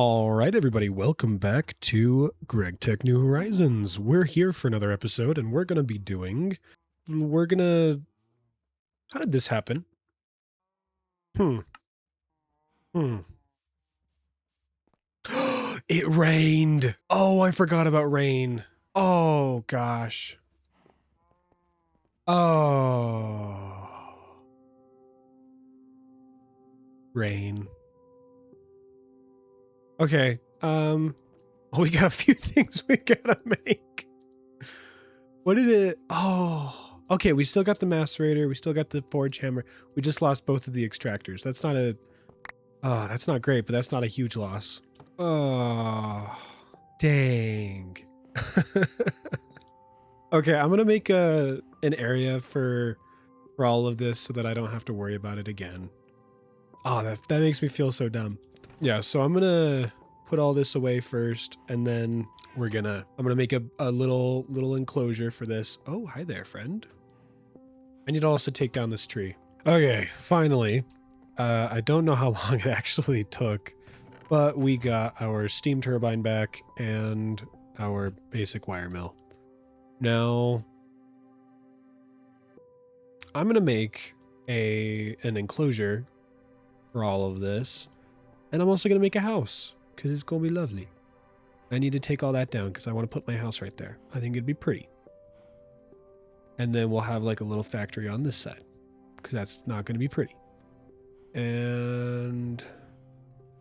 All right, everybody, welcome back to Gregtech New Horizons. We're here for another episode, and we're going to be how did this happen? Hmm, hmm. It rained. Oh, I forgot about rain. Oh, gosh. Oh. Rain. Okay, we got a few things we gotta make. What did it? Oh, okay. We still got the macerator. We still got the forge hammer. We just lost both of the extractors. That's not a. Oh, that's not great, but that's not a huge loss. Oh, dang. Okay, I'm gonna make an area for all of this so that I don't have to worry about it again. Oh, that makes me feel so dumb. Yeah, so I'm gonna put all this away first, and then I'm gonna make a little enclosure for this. Oh, hi there, friend. I need to also take down this tree. Okay, finally. I don't know how long it actually took, but we got our steam turbine back and our basic wire mill. Now, I'm gonna make an enclosure for all of this, and I'm also gonna make a house because it's gonna be lovely. I need to take all that down because I want to put my house right there. I think it'd be pretty. And then we'll have like a little factory on this side because that's not going to be pretty. And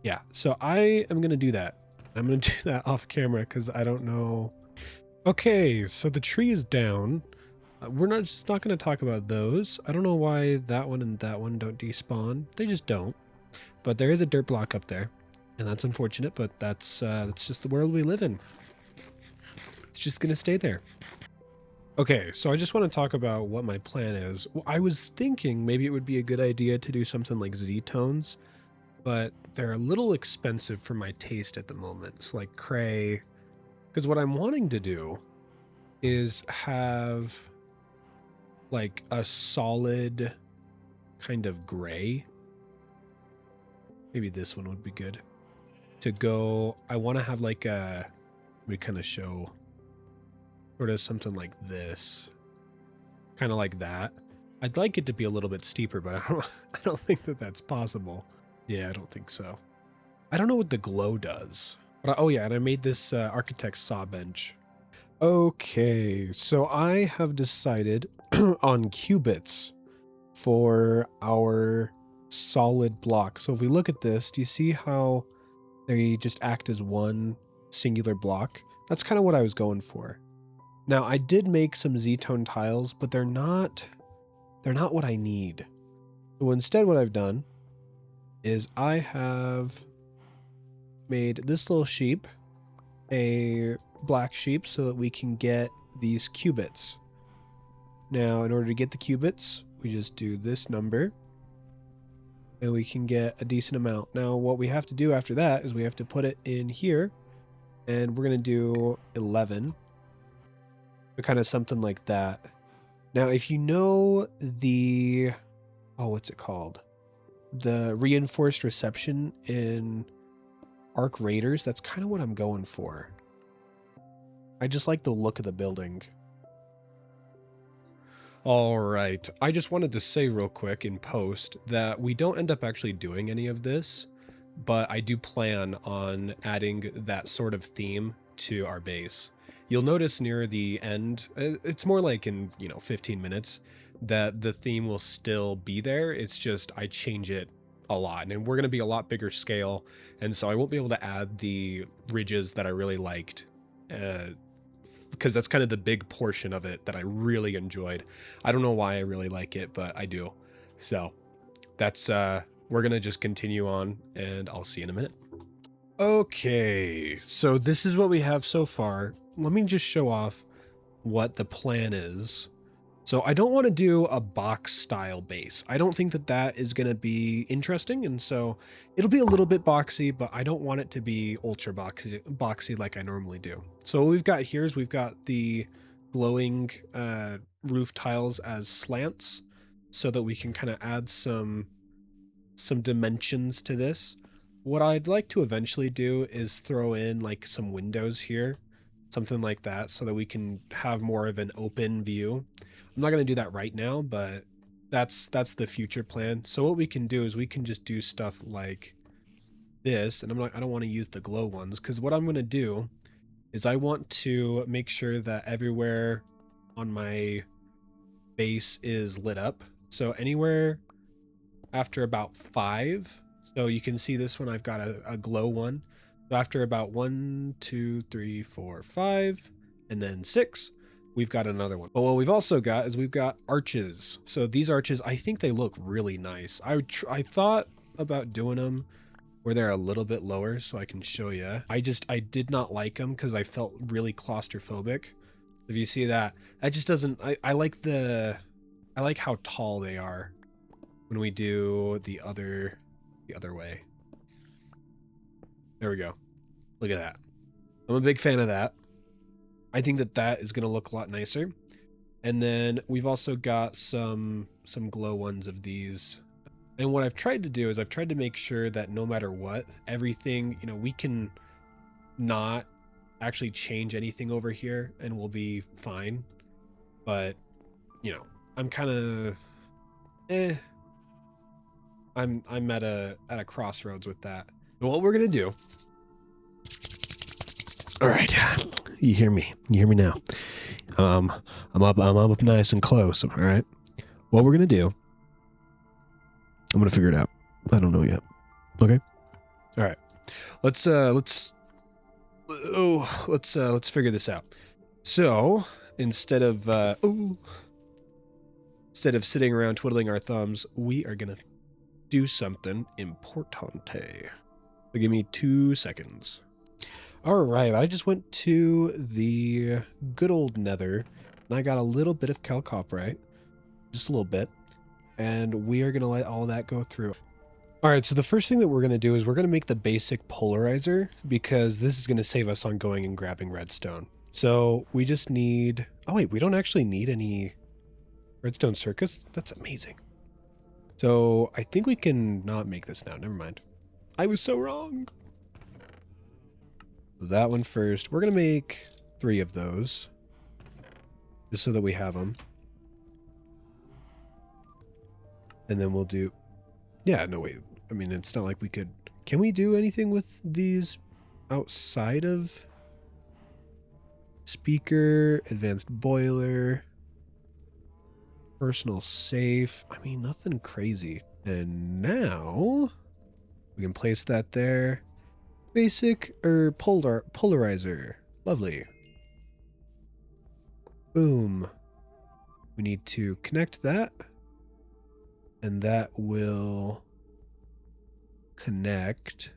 yeah, so I am going to do that. I'm going to do that off camera because I don't know. Okay, so the tree is down. We're not going to talk about those. I don't know why that one and that one don't despawn. They just don't. But there is a dirt block up there, and that's unfortunate, but that's just the world we live in. It's just going to stay there. Okay, so I just want to talk about what my plan is. I was thinking maybe it would be a good idea to do something like Z-tones, but they're a little expensive for my taste at the moment. So like Cray, because what I'm wanting to do is have like a solid kind of gray. Maybe this one would be good to go. I want to have like we kind of show sort of something like this, kind of like that. I'd like it to be a little bit steeper, but I don't think that that's possible. Yeah, I don't think so. I don't know what the glow does. But oh yeah, and I made this architect's saw bench. Okay, so I have decided on cubits for our solid block. So if we look at this, do you see how they just act as one singular block? That's kind of what I was going for. Now, I did make some Z-tone tiles, but they're not what I need. So instead what I've done is I have made this little sheep a black sheep so that we can get these cubits. Now, in order to get the cubits, we just do this number and we can get a decent amount. Now, what we have to do after that is we have to put it in here, and we're going to do 11. Kind of something like that. Now, if you know the, what's it called? The reinforced reception in Arc Raiders, that's kind of what I'm going for. I just like the look of the building. All right. I just wanted to say real quick in post that we don't end up actually doing any of this, but I do plan on adding that sort of theme to our base. You'll notice near the end, it's more like in, 15 minutes, that the theme will still be there. It's just I change it a lot, and we're going to be a lot bigger scale, and so I won't be able to add the ridges that I really liked, because that's kind of the big portion of it that I really enjoyed. I don't know why I really like it, but I do. So that's, we're going to just continue on, and I'll see you in a minute. Okay, so this is what we have so far. Let me just show off what the plan is. So I don't want to do a box style base. I don't think that that is going to be interesting. And so it'll be a little bit boxy, but I don't want it to be ultra boxy like I normally do. So what we've got here is we've got the glowing roof tiles as slants so that we can kind of add some dimensions to this. what I'd like to eventually do is throw in like some windows here, something like that, so that we can have more of an open view. I'm not going to do that right now, but that's the future plan. So what we can do is we can just do stuff like this, and I don't want to use the glow ones, because what I'm going to do is I want to make sure that everywhere on my base is lit up. So anywhere after about 5, so you can see this one, I've got a glow one. So after about 1, 2, 3, 4, 5, and then 6, we've got another one. But what we've also got is we've got arches. So these arches, I think they look really nice. I thought about doing them where they're a little bit lower so I can show you. I did not like them because I felt really claustrophobic. If you see that, that just doesn't, I like how tall they are when we do the other way. There we go. Look at that. I'm a big fan of that. I think that is going to look a lot nicer. And then we've also got some glow ones of these. And what I've tried to do is I've tried to make sure that no matter what, everything, you know, we can not actually change anything over here and we'll be fine. But, you know, I'm kind of I'm at a crossroads with that. But what we're going to do. All right. You hear me now. I'm up nice and close. All right. What we're going to do, I'm going to figure it out. I don't know yet. Okay. All right. Let's figure this out. So instead of sitting around twiddling our thumbs, we are going to do something importante. So give me 2 seconds. All right, I just went to the good old Nether, and I got a little bit of chalcopyrite, just a little bit, and we are going to let all that go through. All right, so the first thing that we're going to do is we're going to make the basic polarizer, because this is going to save us on going and grabbing redstone. So we just need... Oh, wait, we don't actually need any redstone circuits? That's amazing. So I think we can not make this now. Never mind. I was so wrong. That one first. We're going to make 3 of those, just so that we have them. And then we'll do... Yeah, no, wait. I mean, it's not like we could... Can we do anything with these outside of speaker, advanced boiler, personal safe? I mean, nothing crazy. And now we can place that there. Basic or polarizer. Lovely. Boom. We need to connect that. And that will connect.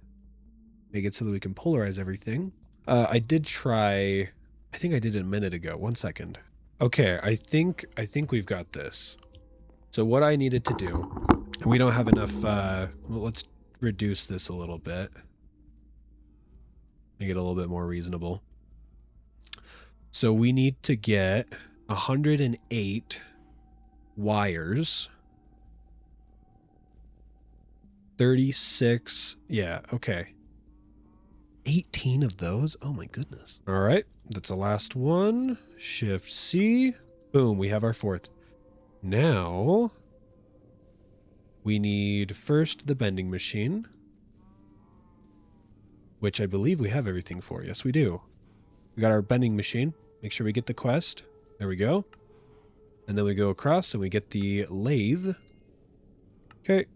Make it so that we can polarize everything. I did try... I think I did it a minute ago. 1 second. Okay, I think we've got this. So what I needed to do... And we don't have enough... well, let's reduce this a little bit. Make it a little bit more reasonable. So we need to get 108 wires. 36. Yeah, okay. 18 of those? Oh my goodness. All right, that's the last one. Shift C. Boom, we have our 4th. Now, we need first the bending machine, which I believe we have everything for. Yes, we do. We got our bending machine. Make sure we get the quest. There we go. And then we go across and we get the lathe. Okay.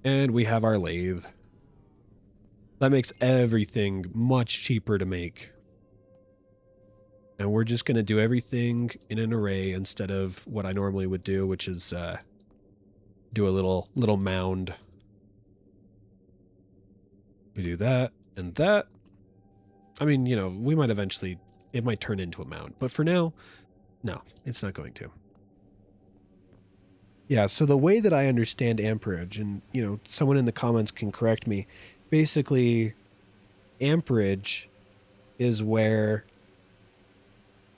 And we have our lathe. That makes everything much cheaper to make. And we're just going to do everything in an array instead of what I normally would do, which is do a little mound. We do that and that. I mean, you know, we might eventually, it might turn into a mound. But for now, no, it's not going to. Yeah, so the way that I understand amperage, and, you know, someone in the comments can correct me, basically, amperage is where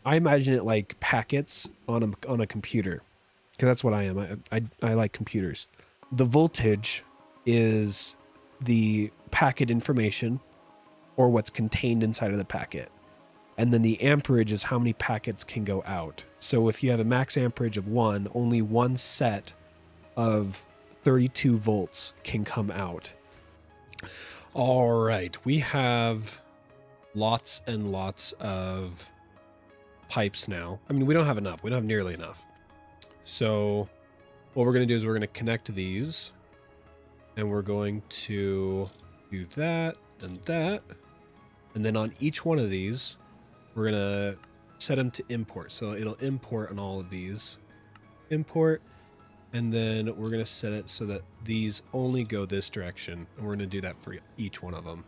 I imagine it like packets on a computer, because that's what I am. I like computers. The voltage is the packet information or what's contained inside of the packet. And then the amperage is how many packets can go out. So if you have a max amperage of 1, only one set of 32 volts can come out. All right, we have lots and lots of pipes now. I mean, we don't have enough. We don't have nearly enough. So what we're going to do is we're going to connect these, and we're going to do that and that. And then on each one of these, we're going to set them to import. So it'll import on all of these. Import. And then we're going to set it so that these only go this direction. And we're going to do that for each one of them.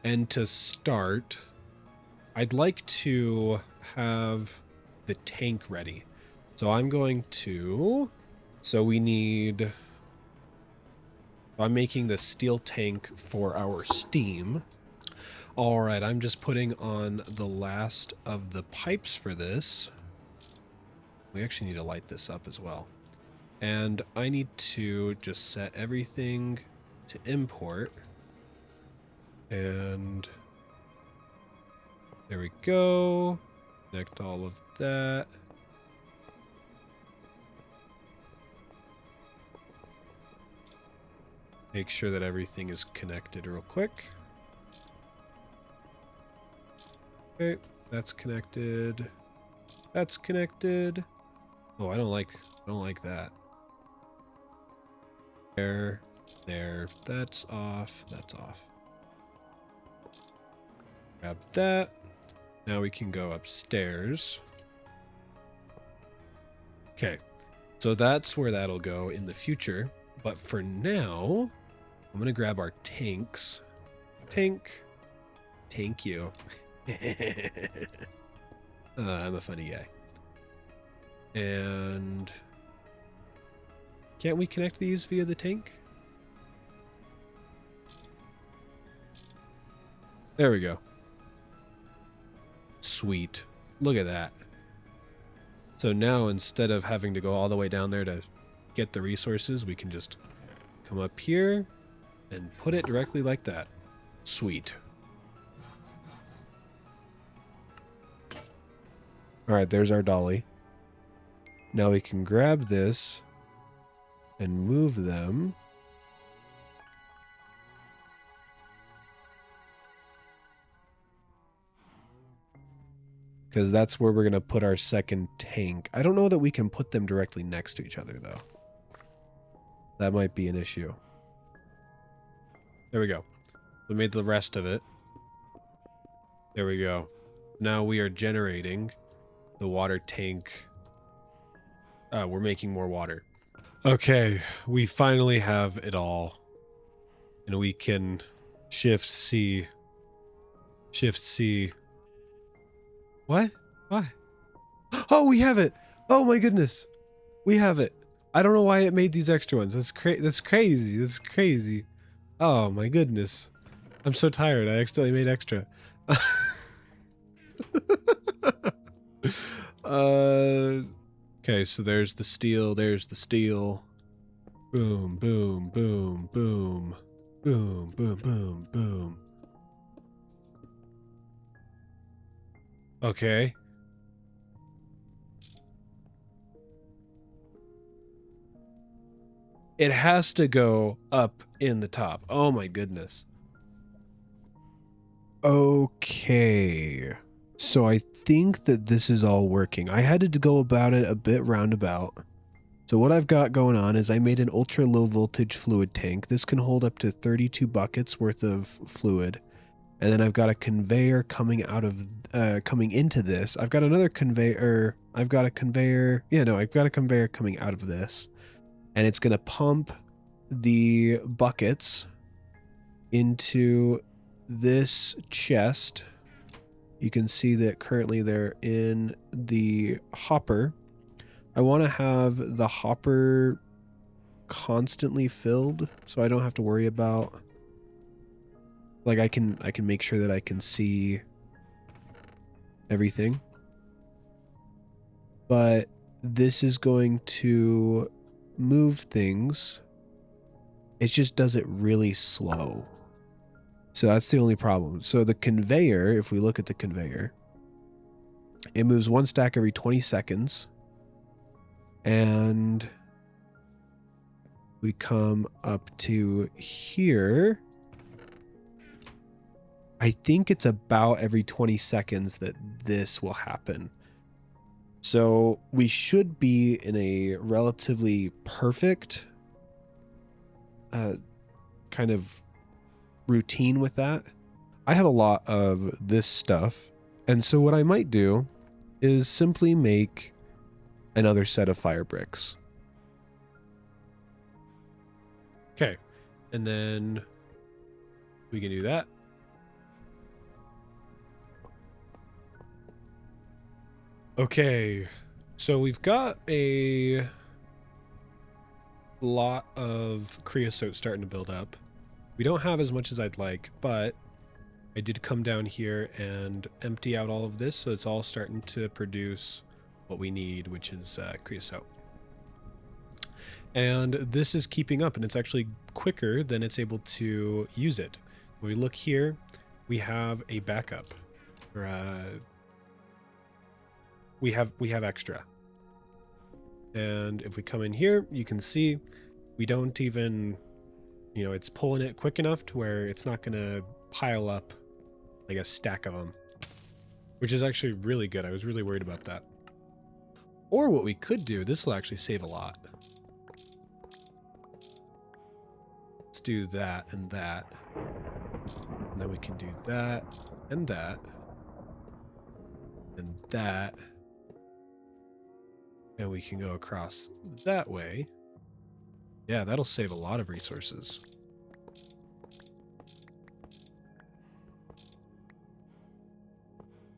And to start, I'd like to have the tank ready. So I'm going to... So we need... I'm making the steel tank for our steam. All right, I'm just putting on the last of the pipes for this. We actually need to light this up as well. And I need to just set everything to import. And there we go. Connect all of that. Make sure that everything is connected real quick. Okay, that's connected. That's connected. Oh, I don't like that. There, that's off, that's off. Grab that. Now we can go upstairs. Okay, so that's where that'll go in the future. But for now, I'm gonna grab our tanks. Tank you. I'm a funny guy. And can't we connect these via the tank? There we go. Sweet. Look at that. So now instead of having to go all the way down there to get the resources, we can just come up here and put it directly like that. Sweet. All right, there's our dolly. Now we can grab this and move them. Because that's where we're going to put our second tank. I don't know that we can put them directly next to each other, though. That might be an issue. There we go. We made the rest of it. There we go. Now we are generating the water tank. We're making more water. Okay, we finally have it all. And we can Shift C. What? Why? Oh, we have it! Oh my goodness! We have it. I don't know why it made these extra ones. That's crazy. That's crazy. Oh my goodness. I'm so tired. I accidentally made extra. Okay, so there's the steel. There's the steel. Boom, boom, boom, boom. Boom, boom, boom, boom. Okay. It has to go up in the top. Oh my goodness. Okay. So I think that this is all working. I had to go about it a bit roundabout. So what I've got going on is I made an ultra low voltage fluid tank. This can hold up to 32 buckets worth of fluid. And then I've got a conveyor coming out of, coming into this. I've got another conveyor. I've got a conveyor coming out of this. And it's going to pump the buckets into this chest. You can see that currently they're in the hopper. I want to have the hopper constantly filled so I don't have to worry about, like, I can make sure that I can see everything. But this is going to move things It just does it really slow. So that's the only problem. So the conveyor, if we look at the conveyor, it moves one stack every 20 seconds. And we come up to here. I think it's about every 20 seconds that this will happen. So we should be in a relatively perfect kind of routine with that. I have a lot of this stuff. And so what I might do is simply make another set of fire bricks. Okay. And then we can do that. Okay. So we've got a lot of creosote starting to build up. We don't have as much as I'd like, but I did come down here and empty out all of this, so it's all starting to produce what we need, which is creosote. And this is keeping up, and it's actually quicker than it's able to use it. When we look here, we have a backup, or we have extra. And if we come in here, you can see we don't even, you know, it's pulling it quick enough to where it's not going to pile up like a stack of them, which is actually really good. I was really worried about that. Or what we could do, this will actually save a lot. Let's do that and that. And then we can do that and that and that. And we can go across that way. Yeah, that'll save a lot of resources.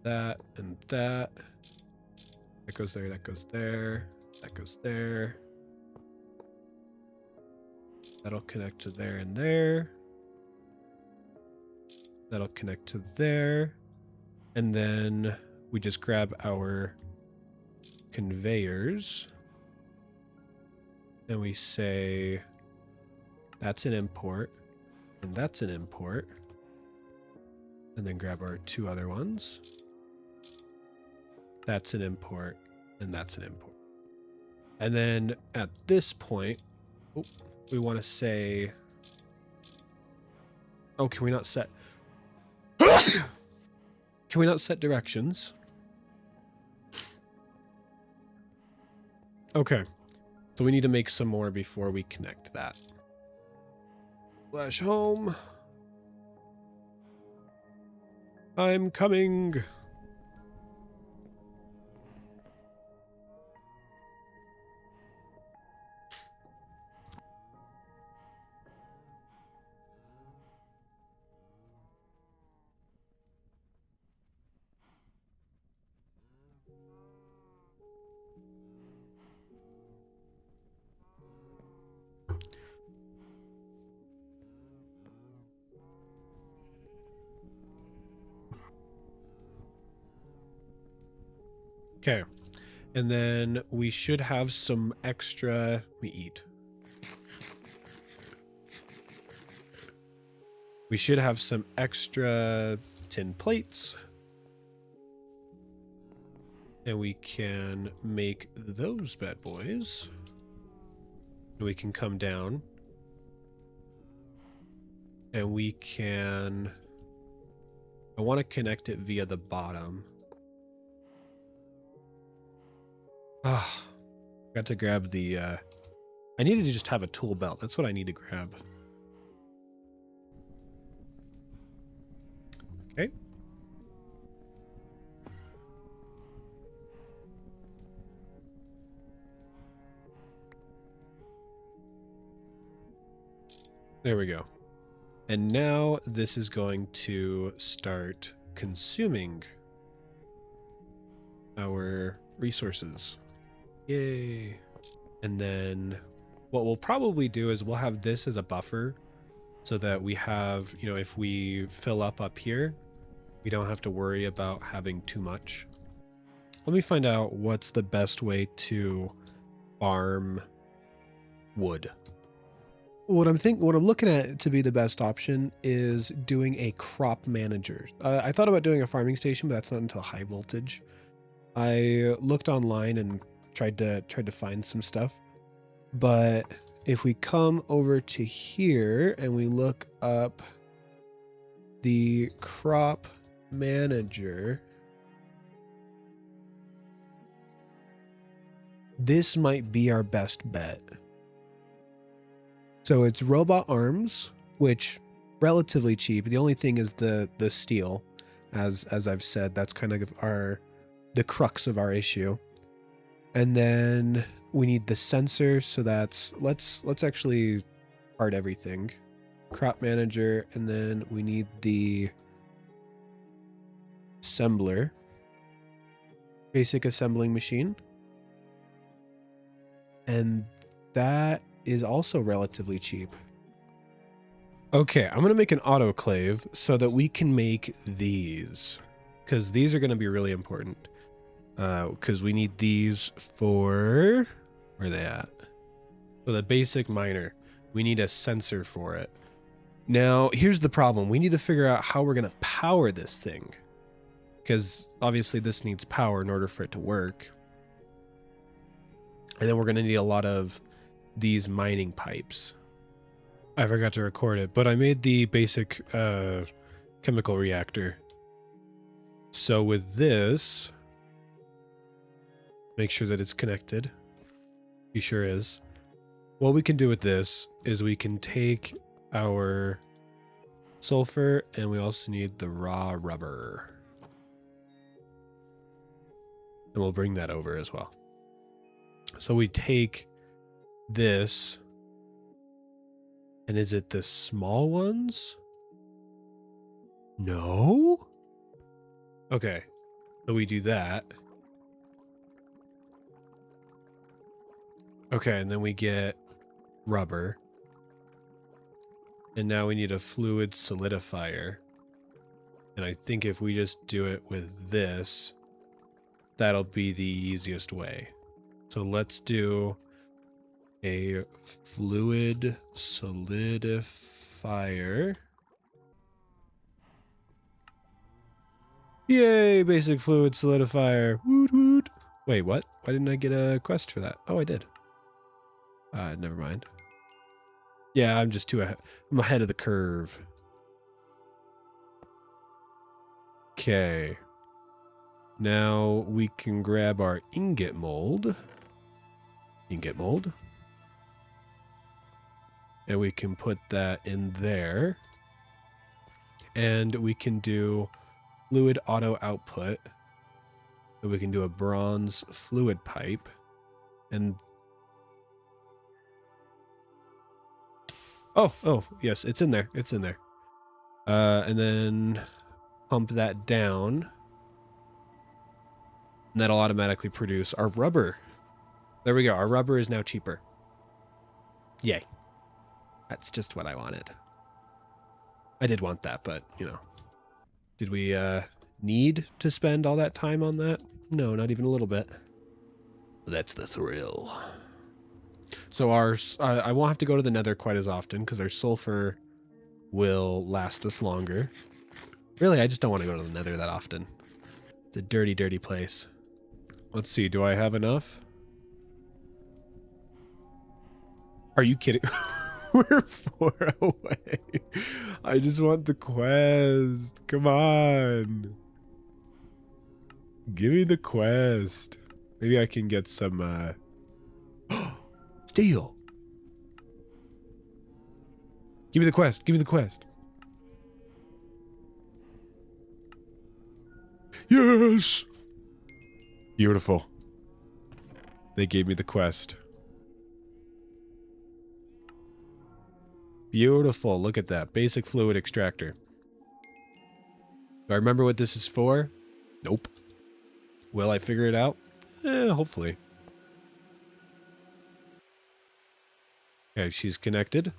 That and that. That goes there, that goes there, that goes there. That'll connect to there and there. That'll connect to there. And then we just grab our conveyors and we say that's an import and that's an import, and then grab our two other ones. That's an import and that's an import. And then at this point, we want to say, oh, can we not set can we not set directions? Okay, so we need to make some more before we connect that. Flash home. I'm coming. Okay, and then we should have some extra. We eat. We should have some extra tin plates. And we can make those bad boys. And we can come down. And we can... I want to connect it via the bottom. Ah, got to grab the... I needed to just have a tool belt. That's what I need to grab. Okay. There we go. And now this is going to start consuming our resources. Yay. And then what we'll probably do is we'll have this as a buffer so that we have, you know, if we fill up here, we don't have to worry about having too much. Let me find out what's the best way to farm wood. what I'm looking at to be the best option is doing a crop manager. I thought about doing a farming station, but that's not until high voltage. I looked online and tried to find some stuff. But if we come over to here and we look up the crop manager, this might be our best bet. So it's robot arms, which relatively cheap. The only thing is the steel, as I've said, that's kind of the crux of our issue. And then we need the sensor, so that's let's actually part everything. Crop manager, and then we need the assembler. Basic assembling machine. And that is also relatively cheap. Okay, I'm gonna make an autoclave so that we can make these, because these are gonna be really important. Because we need these for, where are they at? For the basic miner. We need a sensor for it. Now, here's the problem. We need to figure out how we're gonna power this thing, because obviously this needs power in order for it to work. And then we're gonna need a lot of these mining pipes. I forgot to record it, but I made the basic chemical reactor. So with this, make sure that it's connected. He sure is. What we can do with this is we can take our sulfur, and we also need the raw rubber. And we'll bring that over as well. So we take this, and is it the small ones? No? Okay, so we do that. Okay, and then we get rubber. And now we need a fluid solidifier. And I think if we just do it with this, that'll be the easiest way. So let's do a fluid solidifier. Yay, basic fluid solidifier. Woot woot. Wait, what? Why didn't I get a quest for that? Oh, I did. Never mind. Yeah, I'm just too ahead. I'm ahead of the curve. Okay. Now we can grab our ingot mold. And we can put that in there. And we can do fluid auto output. So we can do a bronze fluid pipe. And oh, yes, it's in there. It's in there. And then pump that down. And that'll automatically produce our rubber. There we go. Our rubber is now cheaper. Yay. That's just what I wanted. I did want that, but, you know. Did we need to spend all that time on that? No, not even a little bit. That's the thrill. So I won't have to go to the nether quite as often because our sulfur will last us longer. Really, I just don't want to go to the nether that often. It's a dirty, dirty place. Let's see, do I have enough? Are you kidding? We're 4 away. I just want the quest. Come on. Give me the quest. Maybe I can get some steel. Give me the quest. Give me the quest. Yes. Beautiful. They gave me the quest. Beautiful. Look at that. Basic fluid extractor. Do I remember what this is for? Nope. Will I figure it out? Hopefully. Okay, she's connected.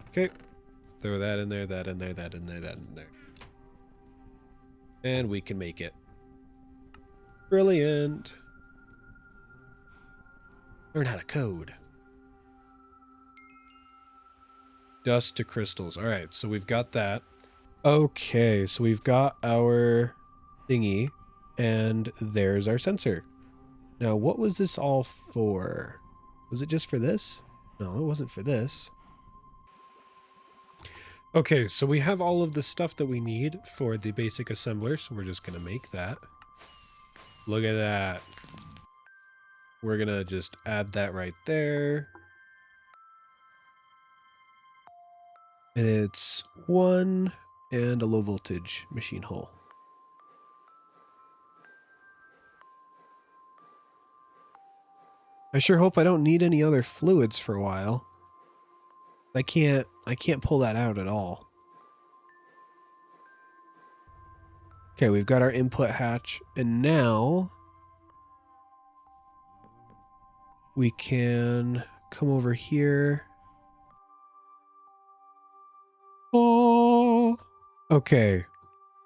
Okay. Throw that in there, that in there, that in there, that in there. And we can make it. Brilliant. Learn how to code. Dust to crystals. All right, so we've got that. Okay, so we've got our thingy, and there's our sensor. Now, what was this all for? Was it just for this? No, it wasn't for this. Okay, so we have all of the stuff that we need for the basic assembler, so we're just going to make that. Look at that. We're going to just add that right there. And it's 1 and a low voltage machine hull. I sure hope I don't need any other fluids for a while. I can't pull that out at all. Okay, we've got our input hatch, and now we can come over here. Oh, okay.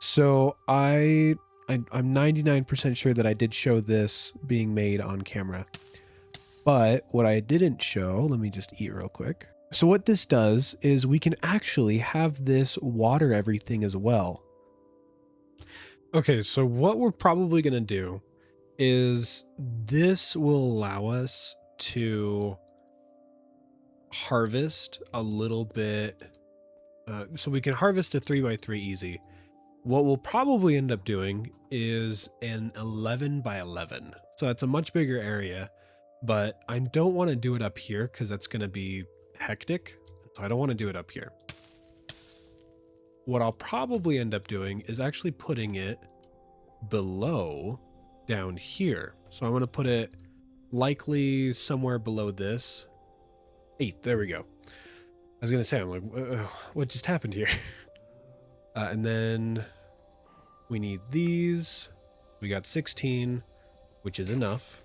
So I'm 99% sure that I did show this being made on camera. But what I didn't show, let me just eat real quick. So what this does is we can actually have this water everything as well. Okay, so what we're probably going to do is this will allow us to harvest a little bit. So we can harvest a 3x3 easy. What we'll probably end up doing is an 11x11. So that's a much bigger area, but I don't want to do it up here because that's going to be hectic. So I don't want to do it up here. What I'll probably end up doing is actually putting it below down here. So I want to put it likely somewhere below this. 8, there we go. I was going to say, I'm like, what just happened here? And then we need these. We got 16, which is enough.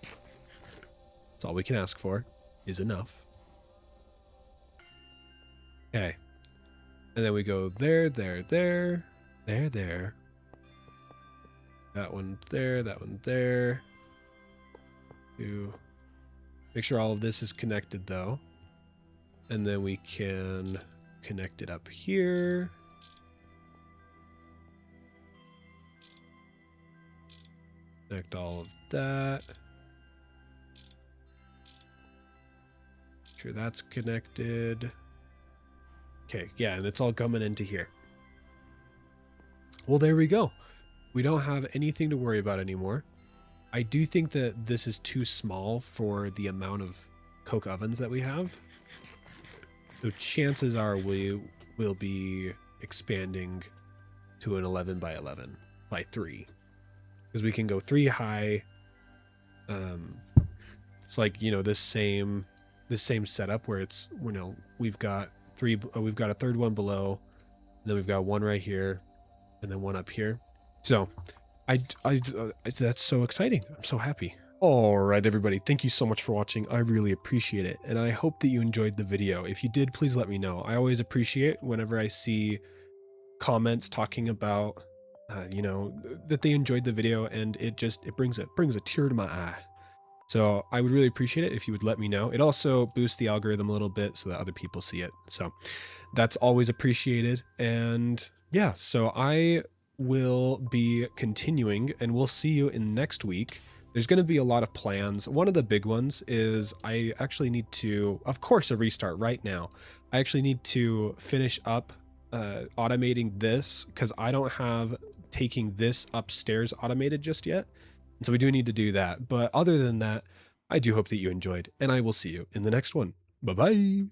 That's all we can ask for, is enough. Okay. And then we go there, there, there, there, there. That one there, that one there. To make sure all of this is connected though. And then we can connect it up here. Connect all of that. Make sure that's connected. Okay, yeah, and it's all coming into here. Well, there we go. We don't have anything to worry about anymore. I do think that this is too small for the amount of coke ovens that we have. So chances are we will be expanding to an 11x11 by 3. Because we can go 3 high. It's like, you know, this same setup where it's, you know, we've got a third one below, and then we've got one right here, and then one up here. So that's so exciting. I'm so happy. All right, everybody. Thank you so much for watching. I really appreciate it. And I hope that you enjoyed the video. If you did, please let me know. I always appreciate whenever I see comments talking about, you know, that they enjoyed the video, and it brings a tear to my eye. So I would really appreciate it if you would let me know. It also boosts the algorithm a little bit so that other people see it. So that's always appreciated. And yeah, so I will be continuing, and we'll see you in next week. There's going to be a lot of plans. One of the big ones is I actually need to, of course, a restart right now. I actually need to finish up automating this because I don't have taking this upstairs automated just yet. And so we do need to do that. But other than that, I do hope that you enjoyed, and I will see you in the next one. Bye-bye.